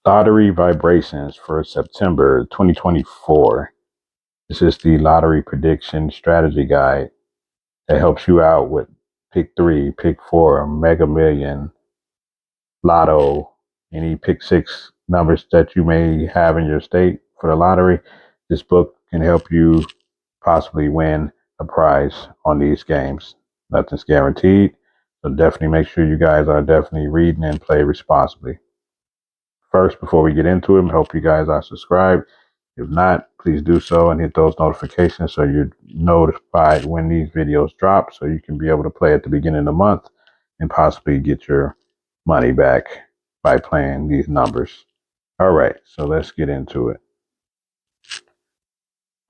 Lottery vibrations for September 2024. This is the lottery prediction strategy guide that helps you out with pick three, pick four, Mega Million, Lotto, any pick six numbers that you may have in your state for the lottery. This book can help you possibly win a prize on these games. Nothing's guaranteed, so definitely make sure you guys are definitely reading and play responsibly. First, before we get into it, I hope you guys are subscribed. If not, please do so and hit those notifications so you're notified when these videos drop so you can be able to play at the beginning of the month and possibly get your money back by playing these numbers. All right, so let's get into it.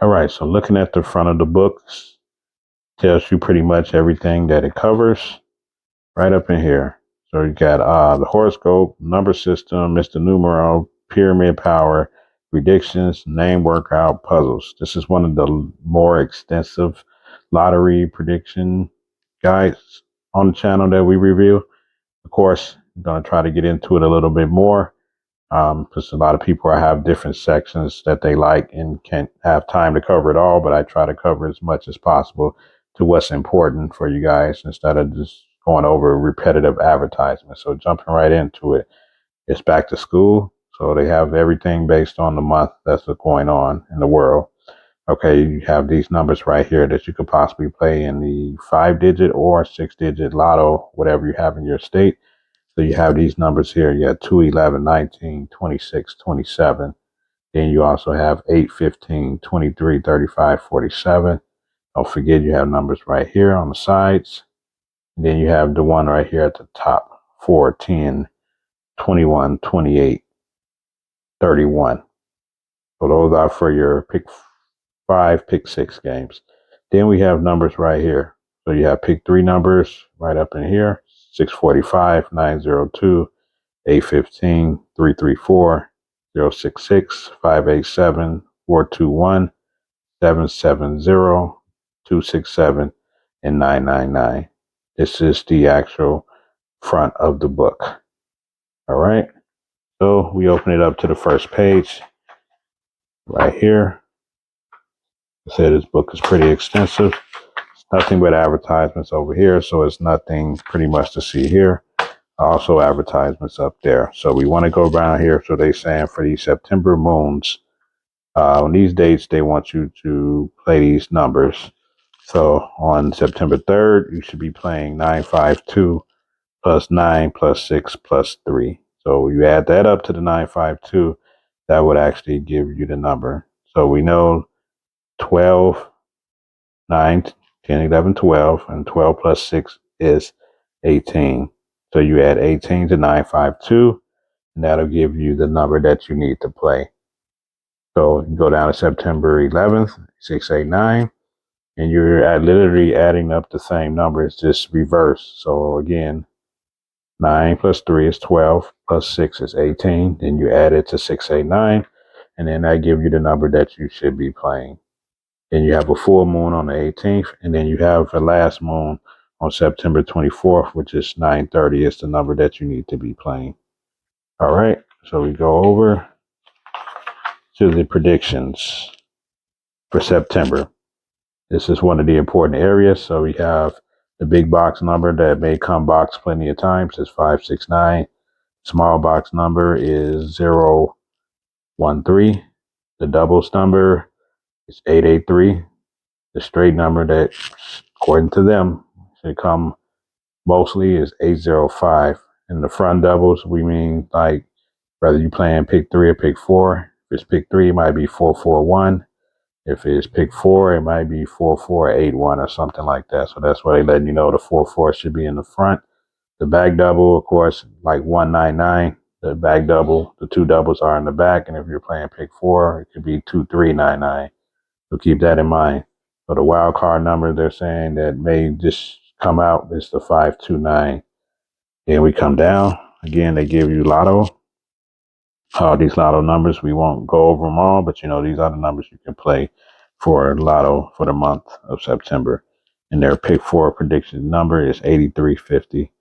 All right, so looking at the front of the book tells you pretty much everything that it covers right up in here. So you got the horoscope, number system, Mr. Numero, pyramid power, predictions, name workout, puzzles. This is one of the more extensive lottery prediction guides on the channel that we review. Of course, I'm going to try to get into it a little bit more because a lot of people have different sections that they like and can't have time to cover it all, but I try to cover as much as possible to what's important for you guys instead of just going over repetitive advertisements. So jumping right into it, it's back to school. So they have everything based on the month that's going on in the world. Okay, you have these numbers right here that you could possibly play in the 5-digit or 6-digit lotto, whatever you have in your state. So you have these numbers here. You have 2, 11, 19, 26, 27. Then you also have 8, 15, 23, 35, 47. Don't forget you have numbers right here on the sides. And then you have the one right here at the top, 4, 10, 21, 28, 31. So those are for your pick 5, pick 6 games. Then we have numbers right here. So you have pick 3 numbers right up in here, 645, 902, 815, 334, 066, 587, 421, 770, 267, and 999. This is the actual front of the book. All right. So we open it up to the first page right here. I said this book is pretty extensive. It's nothing but advertisements over here. So it's nothing pretty much to see here. Also advertisements up there. So we want to go around here. So they're saying for these September moons, on these dates, they want you to play these numbers. So on September 3rd, you should be playing 952 plus 9 plus 6 plus 3. So you add that up to the 952, that would actually give you the number. So we know 12, 9, 10, 11, 12, and 12 plus 6 is 18. So you add 18 to 952, and that'll give you the number that you need to play. So you go down to September 11th, 689, and you're literally adding up the same numbers, just reverse. So again, 9 plus 3 is 12, plus 6 is 18. Then you add it to 689, and then that gives you the number that you should be playing. Then you have a full moon on the 18th, and then you have the last moon on September 24th, which is 930 is the number that you need to be playing. All right, so we go over to the predictions for September. This is one of the important areas. So we have the big box number that may come box plenty of times is 569. Small box number is 013. The doubles number is 883. The straight number that, according to them, should come mostly is 805. In the front doubles, we mean like whether you playing pick 3 or pick 4. If it's pick 3, it might be 441. If it's pick 4, it might be 4481 or something like that. So that's why they're letting you know the 44 should be in the front. The back double, of course, like 199. The back double, the 2 doubles are in the back. And if you're playing pick 4, it could be 2399. So keep that in mind. So the wild card number they're saying that may just come out is the 529. Then we come down. Again, they give you lotto. These lotto numbers, we won't go over them all, but these are the numbers you can play for lotto for the month of September. And their pick 4 prediction number is 8350.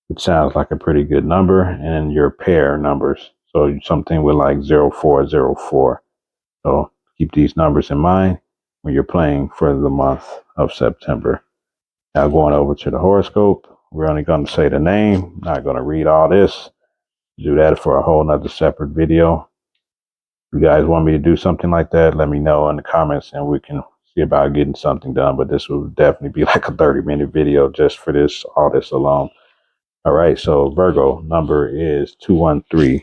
It sounds like a pretty good number. And your pair numbers. So something with like 0404. So keep these numbers in mind when you're playing for the month of September. Now going over to the horoscope, we're only going to say the name, not going to read all this. Do that for a whole nother separate video. If you guys want me to do something like that, let me know in the comments and we can see about getting something done. But this will definitely be like a 30-minute video just for this, all this alone. All right, so Virgo number is 213.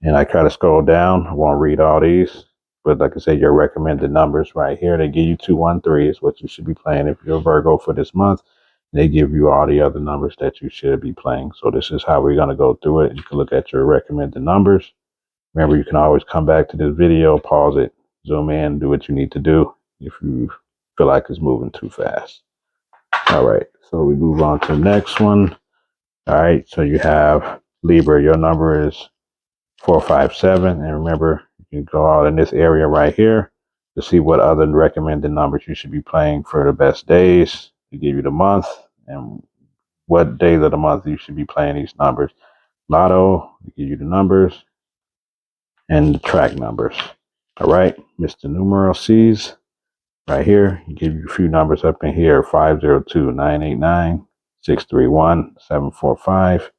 And I try to scroll down. I won't read all these. But like I said, your recommended numbers right here. They give you 213 is what you should be playing if you're a Virgo for this month. They give you all the other numbers that you should be playing. So this is how we're going to go through it. You can look at your recommended numbers. Remember, you can always come back to this video, pause it, zoom in, do what you need to do if you feel like it's moving too fast. All right, so we move on to the next one. All right, so you have Libra. Your number is 457. And remember, you can go out in this area right here to see what other recommended numbers you should be playing for the best days. They give you the month and what days of the month you should be playing these numbers. Lotto, they give you the numbers and the track numbers. All right, Mr. Numeral C's right here. You give you a few numbers up in here: 502 989 631 745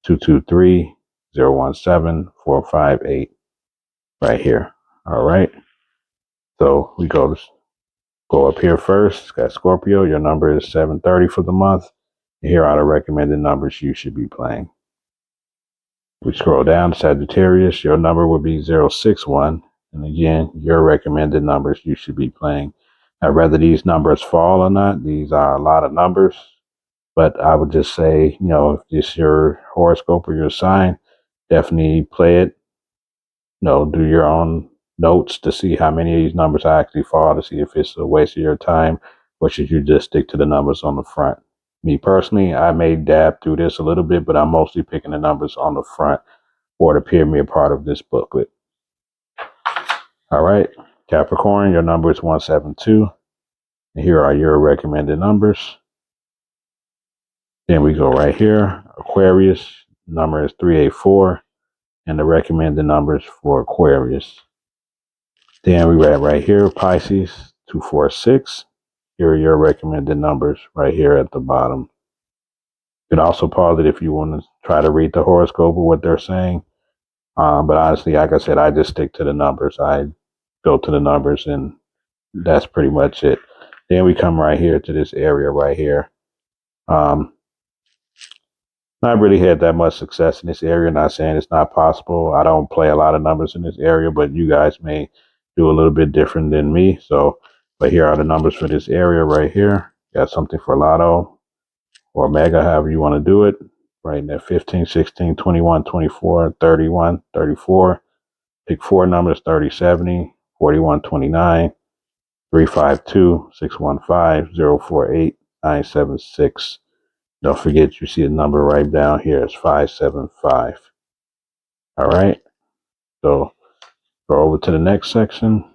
223 017 458 right here. All right, so we go up here first. Got Scorpio. Your number is 730 for the month. Here are the recommended numbers you should be playing. We scroll down to Sagittarius. Your number would be 061. And again, your recommended numbers you should be playing. Now, whether these numbers fall or not, these are a lot of numbers. But I would just say, if this your horoscope or your sign, definitely play it. Do your own notes to see how many of these numbers actually fall, to see if it's a waste of your time, or should you just stick to the numbers on the front. Me personally, I may dab through this a little bit, but I'm mostly picking the numbers on the front or to appear me a part of this booklet. All right, Capricorn, your number is 172. And here are your recommended numbers. Then we go right here. Aquarius, number is 384. And the recommended numbers for Aquarius. Then we read right here, Pisces, 246. Here are your recommended numbers right here at the bottom. You can also pause it if you want to try to read the horoscope or what they're saying. But honestly, like I said, I just stick to the numbers. I go to the numbers and that's pretty much it. Then we come right here to this area right here. Not really had that much success in this area. Not saying it's not possible. I don't play a lot of numbers in this area, but you guys may do a little bit different than me. So, but here are the numbers for this area right here. Got something for Lotto or Mega, however you want to do it. Right in there, 15, 16, 21, 24, 31, 34. Pick four numbers: 30, 70, 41, 29, 352, 615, 048, 976. Don't forget, you see a number right down here. It's 575. All right. So go over to the next section.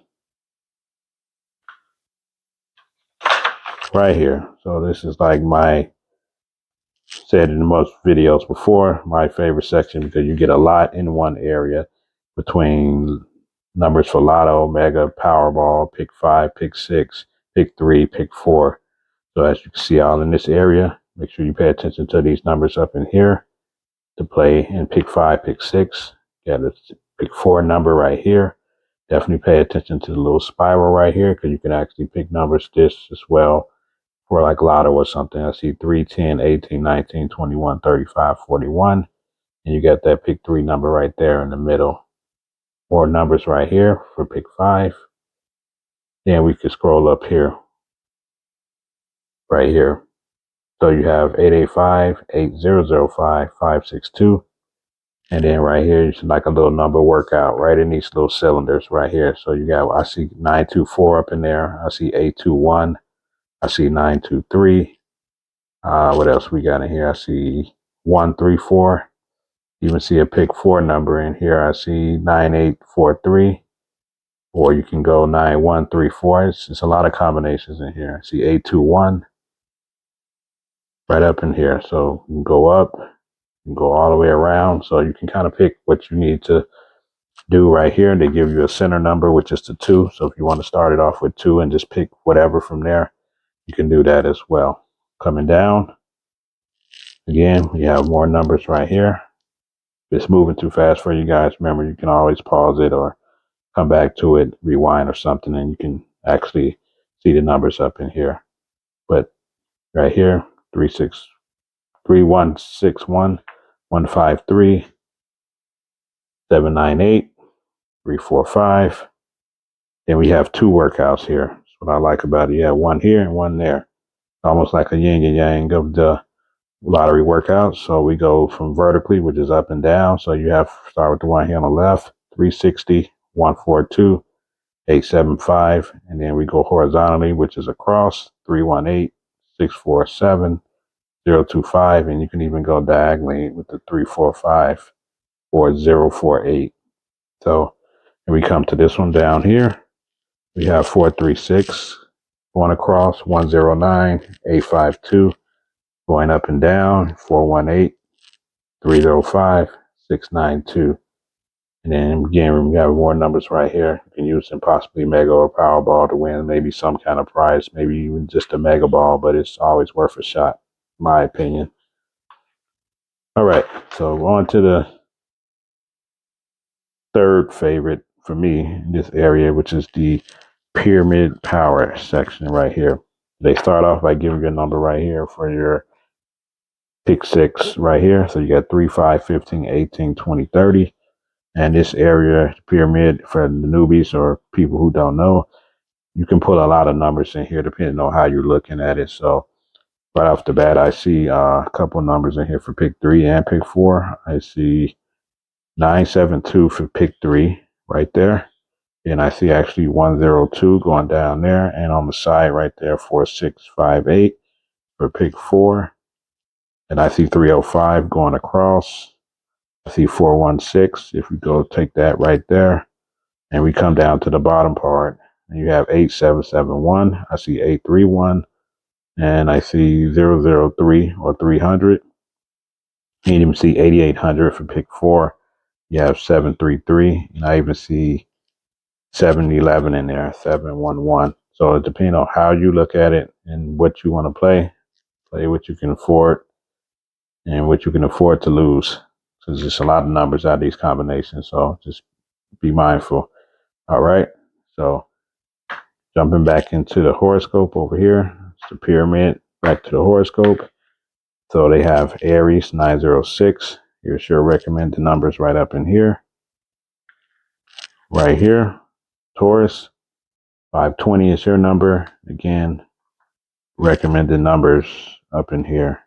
Right here. So this is like said in most videos before, my favorite section because you get a lot in one area between numbers for Lotto, Mega, Powerball, pick 5, pick 6, pick 3, pick 4. So as you can see all in this area, make sure you pay attention to these numbers up in here to play in pick 5, pick 6. Got a pick 4 number right here. Definitely pay attention to the little spiral right here because you can actually pick numbers this as well for like Lotto or something. I see 3, 10, 18, 19, 21, 35, 41. And you got that pick 3 number right there in the middle. More numbers right here for pick 5. Then we can scroll up here. Right here. So you have 885, 8005, 562. And then right here, it's like a little number workout right in these little cylinders right here. So you got, I see 924 up in there. I see 821. I see 923. What else we got in here? I see 134. Even see a pick 4 number in here. I see 9843. Or you can go 9134. It's a lot of combinations in here. I see 821. Right up in here. So you can go up. You can go all the way around, so you can kind of pick what you need to do right here. They give you a center number, which is the 2. So if you want to start it off with 2 and just pick whatever from there, you can do that as well. Coming down, again, we have more numbers right here. If it's moving too fast for you guys, remember, you can always pause it or come back to it, rewind or something, and you can actually see the numbers up in here. But right here, 3161, 153, 798, 345. Then we have 2 workouts here. That's what I like about it. You have one here and one there. Almost like a yin and yang of the lottery workouts. So we go from vertically, which is up and down. So you have start with the one here on the left, 360, 142, 875. And then we go horizontally, which is across, 318, 647, 025. And you can even go diagonally with the 345 or 048. So and we come to this one down here. We have 436 going across, 109, 852 going up and down, 418, 305, 692. And then again, we have more numbers right here. You can use them possibly Mega or Powerball to win maybe some kind of prize, maybe even just a Mega Ball, but it's always worth a shot, in my opinion. All right, so on to the third favorite for me in this area, which is the Pyramid Power section right here. They start off by giving you a number right here for your pick 6 right here. So you got 3, 5, 15, 18, 20, 30. And this area, pyramid, for the newbies or people who don't know, you can put a lot of numbers in here depending on how you're looking at it. So right off the bat, I see a couple numbers in here for pick 3 and pick 4. I see 972 for pick 3 right there. And I see actually 102 going down there. And on the side right there, 4658 for pick 4. And I see 305 going across. I see 416. If we go take that right there, and we come down to the bottom part, and you have 8771. I see 831, and I see 003 or 300. You even see 8800 for pick 4. You have 733, and I even see 711 in there, 711. So it depends on how you look at it and what you want to play what you can afford and what you can afford to lose. So there's just a lot of numbers out of these combinations. So just be mindful. All right. So jumping back into the horoscope over here, it's the pyramid, back to the horoscope. So they have Aries 906. Here's your recommended numbers right up in here. Right here, Taurus 520 is your number. Again, recommended numbers up in here,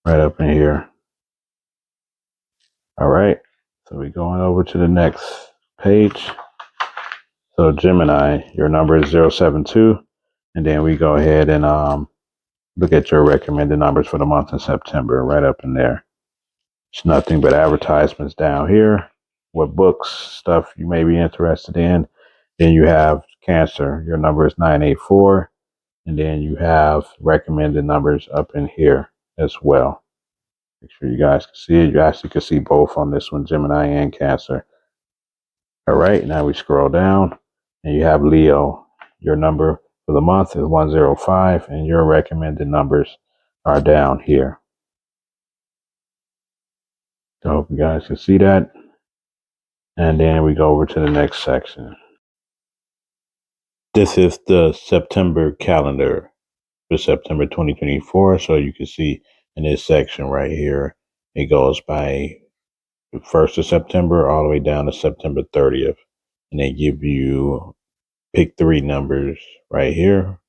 right up in here. All right, so we're going over to the next page. So Gemini, your number is 072. And then we go ahead and look at your recommended numbers for the month of September, right up in there. It's nothing but advertisements down here. What books, stuff you may be interested in. Then you have Cancer, your number is 984. And then you have recommended numbers up in here as well. Make sure you guys can see it. You actually can see both on this one, Gemini and Cancer. All right, now we scroll down and you have Leo. Your number for the month is 105 and your recommended numbers are down here. So I hope you guys can see that. And then we go over to the next section. This is the September calendar for September 2024. So you can see in this section right here, it goes by the 1st of September all the way down to September 30th. And they give you pick 3 numbers right here,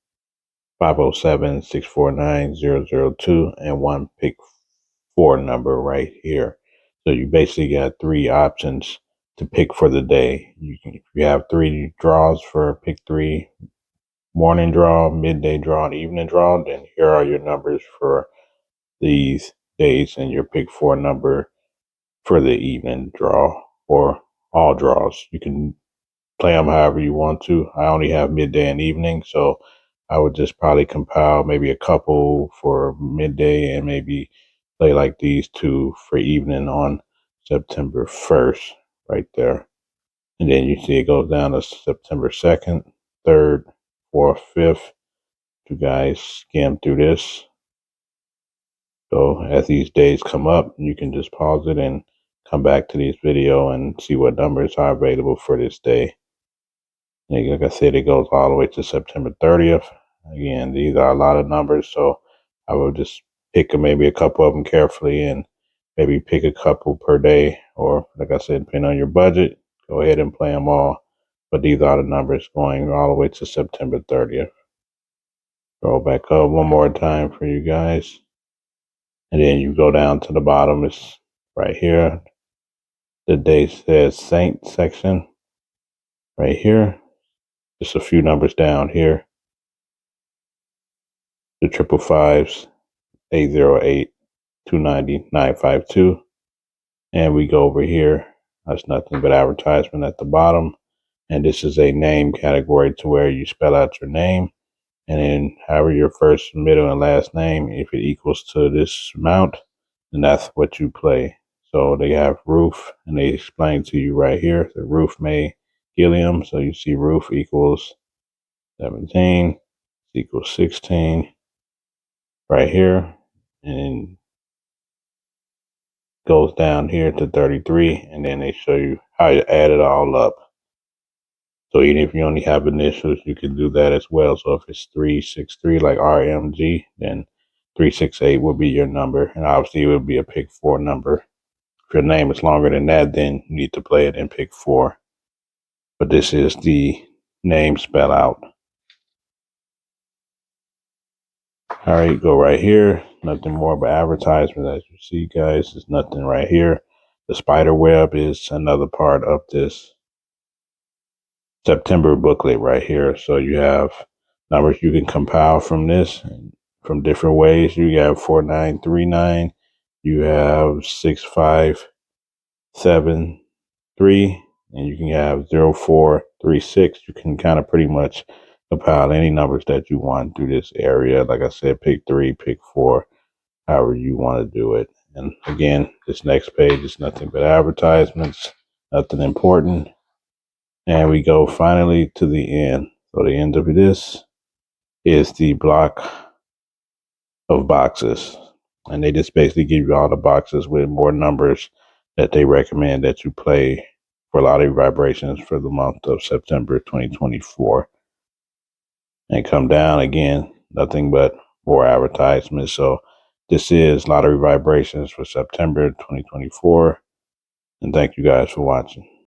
507, 649, 002, and one pick 4 number right here. So you basically got 3 options to pick for the day. If you have 3 draws for pick 3, morning draw, midday draw, and evening draw, then here are your numbers for these days and your pick 4 number for the evening draw or all draws. You can play them however you want to. I only have midday and evening, so I would just probably compile maybe a couple for midday and maybe play like these two for evening on September 1st, right there. And then you see it goes down to September 2nd, 3rd, 4th, 5th. You guys skim through this. So as these days come up, you can just pause it and come back to this video and see what numbers are available for this day. And like I said, it goes all the way to September 30th. Again, these are a lot of numbers, so I will just pick maybe a couple of them carefully and maybe pick a couple per day. Or like I said, depending on your budget, go ahead and play them all. But these are the numbers going all the way to September 30th. Scroll back up one more time for you guys. And then you go down to the bottom. It's right here. The day says Saint section right here. Just a few numbers down here. The 555s, 808, 290, 952. And we go over here. That's nothing but advertisement at the bottom. And this is a name category to where you spell out your name. And then however your first, middle, and last name, if it equals to this amount, then that's what you play. So they have Ruth, and they explain to you right here, the Ruth May Gilliam. So you see Ruth equals 17, equals 16 right here. And goes down here to 33, and then they show you how you add it all up. So even if you only have initials, you can do that as well. So if it's 363 like RMG, then 368 will be your number, and obviously it would be a pick 4 number. If your name is longer than that, then you need to play it in pick 4. But this is the name spell out. All right, go right here. Nothing more but advertisement. As you see, guys, there's nothing right here. The spider web is another part of this September booklet right here. So you have numbers you can compile from this from different ways. You have 4939, you have 6573, and you can have 0436. You can kind of pretty much compile any numbers that you want through this area. Like I said, pick 3, pick 4, however you want to do it. And again, this next page is nothing but advertisements, nothing important. And we go finally to the end. So the end of this is the block of boxes. And they just basically give you all the boxes with more numbers that they recommend that you play for lottery vibrations for the month of September 2024. And come down again, nothing but more advertisements. So this is lottery vibrations for September 2024. And thank you guys for watching.